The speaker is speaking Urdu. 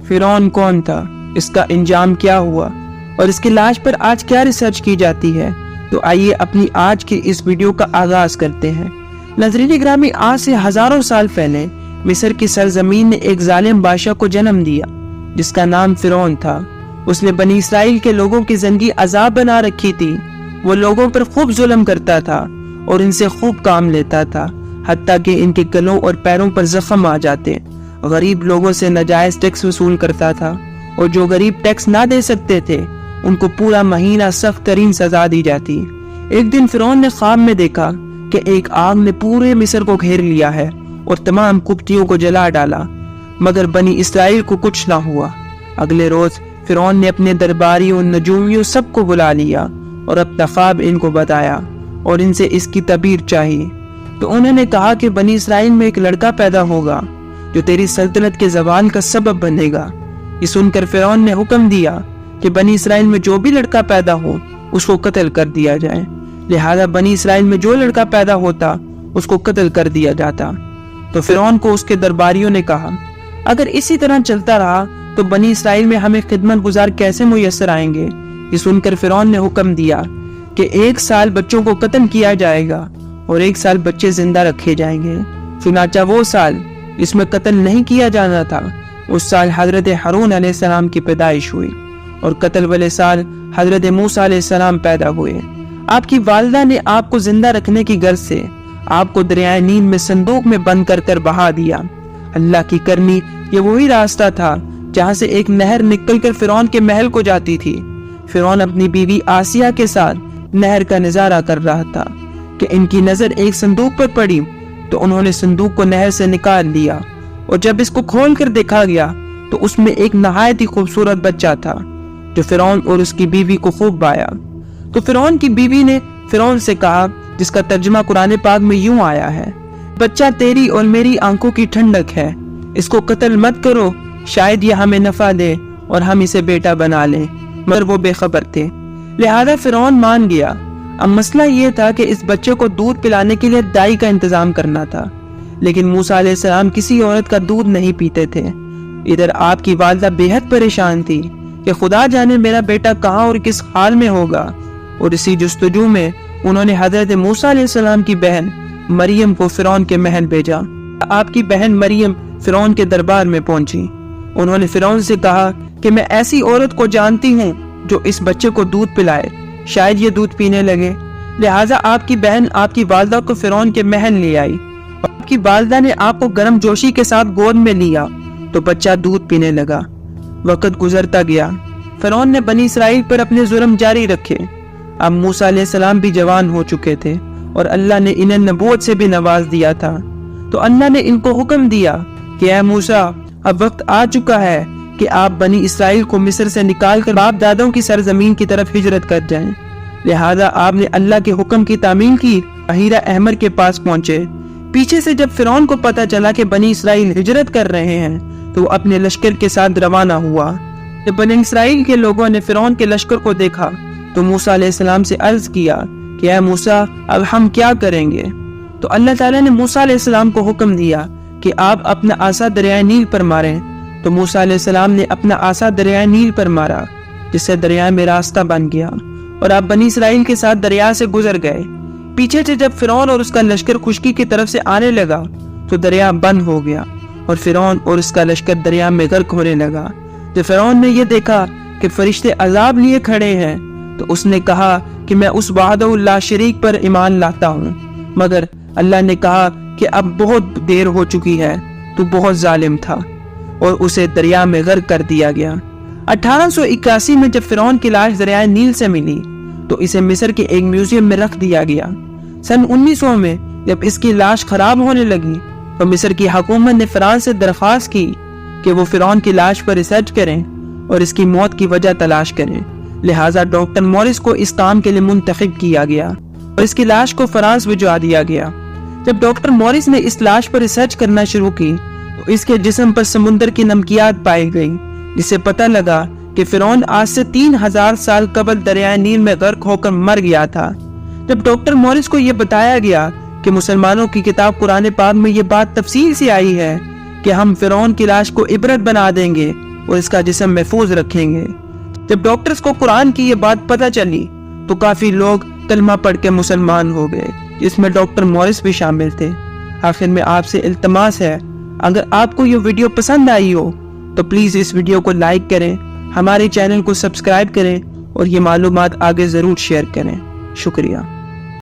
فرعون کون تھا، اس کا انجام کیا ہوا اور اس کی لاش پر آج کیا ریسرچ کی جاتی ہے، تو آئیے اپنی آج کی اس ویڈیو کا آغاز کرتے ہیں۔ ناظرین گرامی، آج سے ہزاروں سال پہلے مصر کی سرزمین نے ایک ظالم بادشاہ کو جنم دیا جس کا نام فرعون تھا۔ اس نے بنی اسرائیل کے لوگوں کی زندگی عذاب بنا رکھی تھی۔ وہ لوگوں پر خوب ظلم کرتا تھا اور ان سے خوب کام لیتا تھا، حتیٰ کہ ان کے گلوں اور پیروں پر زخم آ جاتے۔ غریب لوگوں سے ناجائز ٹیکس وصول کرتا تھا اور جو غریب ٹیکس نہ دے سکتے تھے ان کو پورا مہینہ سخت ترین سزا دی جاتی۔ ایک دن فرعون نے خواب میں دیکھا کہ ایک آگ نے پورے مصر کو گھیر لیا ہے اور تمام قبطیوں کو جلا ڈالا، مگر بنی اسرائیل کو کچھ نہ ہوا۔ اگلے روز فرعون نے اپنے درباریوں، نجومیوں سب کو بلا لیا اور اپنا خواب ان کو بتایا اور ان سے اس کی تعبیر چاہیے۔ تو انہوں نے کہا کہ بنی اسرائیل میں ایک لڑکا پیدا ہوگا جو تیری سلطنت کے زوال کا سبب بنے گا۔ یہ سن کر فرعون نے حکم دیا کہ بنی اسرائیل میں جو بھی لڑکا پیدا ہو اس کو قتل کر دیا جائے، لہذا بنی اسرائیل میں جو لڑکا پیدا ہوتا اس کو قتل کر دیا جاتا۔ تو فرعون کو اس کے درباریوں نے کہا، اگر اسی طرح چلتا رہا تو بنی اسرائیل میں ہمیں خدمت گزار کیسے میسر آئیں گے؟ یہ سن کر فرعون نے حکم دیا کہ 1 سال بچوں کو قتل کیا جائے گا اور 1 سال بچے زندہ رکھے جائیں گے۔ چنانچہ وہ سال اس میں قتل نہیں کیا جانا تھا، اس سال حضرت ہارون علیہ السلام کی پیدائش ہوئی اور قتل والے سال حضرت موسیٰ علیہ السلام پیدا ہوئے۔ آپ کی والدہ نے آپ کو زندہ رکھنے کی غرض سے آپ کو دریائے نیل میں صندوق میں بند کر بہا دیا۔ اللہ کی کرنی یہ وہی راستہ تھا جہاں سے ایک نہر نکل کر فرعون کے محل کو جاتی تھی۔ فرعون اپنی بیوی آسیہ کے ساتھ نہر کا نظارہ کر رہا تھا کہ ان کی نظر ایک صندوق پر پڑی، تو انہوں نے صندوق کو نہر سے نکال لیا اور جب اس کو کھول کر دیکھا گیا تو اس میں ایک نہایت ہی خوبصورت بچہ تھا جو فرعون اور اس کی بیوی کو خوب بھایا۔ تو فرعون کی بیوی نے فرعون سے کہا، جس کا ترجمہ قرآن پاک میں یوں آیا ہے، بچہ تیری اور میری آنکھوں کی ٹھنڈک ہے، اس کو قتل مت کرو، شاید یہ ہمیں نفع دے اور ہم اسے بیٹا بنا لیں، مگر وہ بے خبر تھے، لہذا فرعون مان گیا۔ اب مسئلہ یہ تھا کہ اس بچے کو دودھ پلانے کے لیے دائی کا انتظام کرنا تھا، لیکن موسیٰ علیہ السلام کسی عورت کا دودھ نہیں پیتے تھے۔ ادھر آپ کی والدہ بے حد پریشان تھی کہ خدا جانے میرا بیٹا کہاں اور کس حال میں ہوگا، اور اسی جستجو میں انہوں نے حضرت موسیٰ علیہ السلام کی بہن مریم کو فرعون کے محل بھیجا۔ آپ کی بہن مریم فرعون کے دربار میں پہنچی۔ انہوں نے فرعون سے کہا کہ میں ایسی عورت کو جانتی ہوں جو اس بچے کو دودھ پلائے، شاید یہ دودھ پینے لگے، لہٰذا آپ کی بہن آپ کی والدہ کو فرعون کے محل لے آئی اور آپ کی والدہ نے آپ کو گرم جوشی کے ساتھ گود میں لیا تو بچہ دودھ پینے لگا۔ وقت گزرتا گیا، فرعون نے بنی اسرائیل پر اپنے ظلم جاری رکھے۔ اب موسیٰ علیہ السلام بھی جوان ہو چکے تھے اور اللہ نے انہیں نبوت سے بھی نواز دیا تھا، تو اللہ نے ان کو حکم دیا کہ اے موسیٰ، اب وقت آ چکا ہے کہ آپ بنی اسرائیل کو مصر سے نکال کر باپ دادوں کی سرزمین کی طرف ہجرت کر جائیں۔ لہذا آپ نے اللہ کے حکم کی تعمیل کی، بحیرہ احمر کے پاس پہنچے۔ پیچھے سے جب فرعون کو پتا چلا کہ بنی اسرائیل ہجرت کر رہے ہیں تو وہ اپنے لشکر کے ساتھ روانہ ہوا۔ جب بنی اسرائیل کے لوگوں نے فرعون کے لشکر کو دیکھا تو موسیٰ علیہ السلام سے عرض کیا کہ اے موسیٰ، اب ہم کیا کریں گے؟ تو اللہ تعالیٰ نے موسیٰ علیہ السلام کو حکم دیا کہ آپ اپنا عصا دریائے نیل پر ماریں۔ تو موسیٰ علیہ السلام نے اپنا عصا دریائے نیل پر مارا، جس سے دریا میں راستہ بن گیا اور آپ بنی اسرائیل کے ساتھ دریا سے گزر گئے۔ پیچھے سے جب فرعون اور اس کا لشکر خشکی کی طرف سے آنے لگا تو دریا بند ہو گیا اور فرعون اور اس کا لشکر دریا میں غرق ہونے لگا۔ جب فرعون نے یہ دیکھا کہ فرشتے عذاب لیے کھڑے ہیں تو اس نے کہا کہ میں اس وحدہ لا شریک پر ایمان لاتا ہوں، مگر اللہ نے کہا کہ اب بہت دیر ہو چکی ہے، تو بہت ظالم تھا، اور اسے دریا میں غرق کر دیا گیا۔ 1881 میں جب فرعون کی لاش دریائے نیل سے ملی تو اسے مصر کے ایک میوزیم میں رکھ دیا گیا۔ سن 1900 میں جب اس کی لاش خراب ہونے لگی تو مصر کی حکومت نے فرانس سے درخواست کی کہ وہ فرعون کی لاش پر ریسرچ کریں اور اس کی موت کی وجہ تلاش کریں، لہٰذا ڈاکٹر موریس کو اس کام کے لیے منتخب کیا گیا اور اس کی لاش کو فرانس بھجوا دیا گیا۔ جب ڈاکٹر موریس نے اس لاش پر ریسرچ کرنا شروع کی تو اس کے جسم پر سمندر کی نمکیات پائی گئی، جس سے پتہ لگا کہ فرعون آج سے 3000 سال قبل دریائے نیل میں غرق ہو کر مر گیا تھا۔ جب ڈاکٹر موریس کو یہ بتایا گیا کہ مسلمانوں کی کتاب قرآن پاک میں یہ بات تفصیل سے آئی ہے کہ ہم فرعون کی لاش کو عبرت بنا دیں گے اور اس کا جسم محفوظ رکھیں گے۔ جب ڈاکٹرز کو قرآن کی یہ بات پتہ چلی تو کافی لوگ کلمہ پڑھ کے مسلمان ہو گئے، جس میں ڈاکٹر مورس بھی شامل تھے۔ آخر میں آپ سے التماس ہے، اگر آپ کو یہ ویڈیو پسند آئی ہو تو پلیز اس ویڈیو کو لائک کریں، ہمارے چینل کو سبسکرائب کریں اور یہ معلومات آگے ضرور شیئر کریں۔ شکریہ۔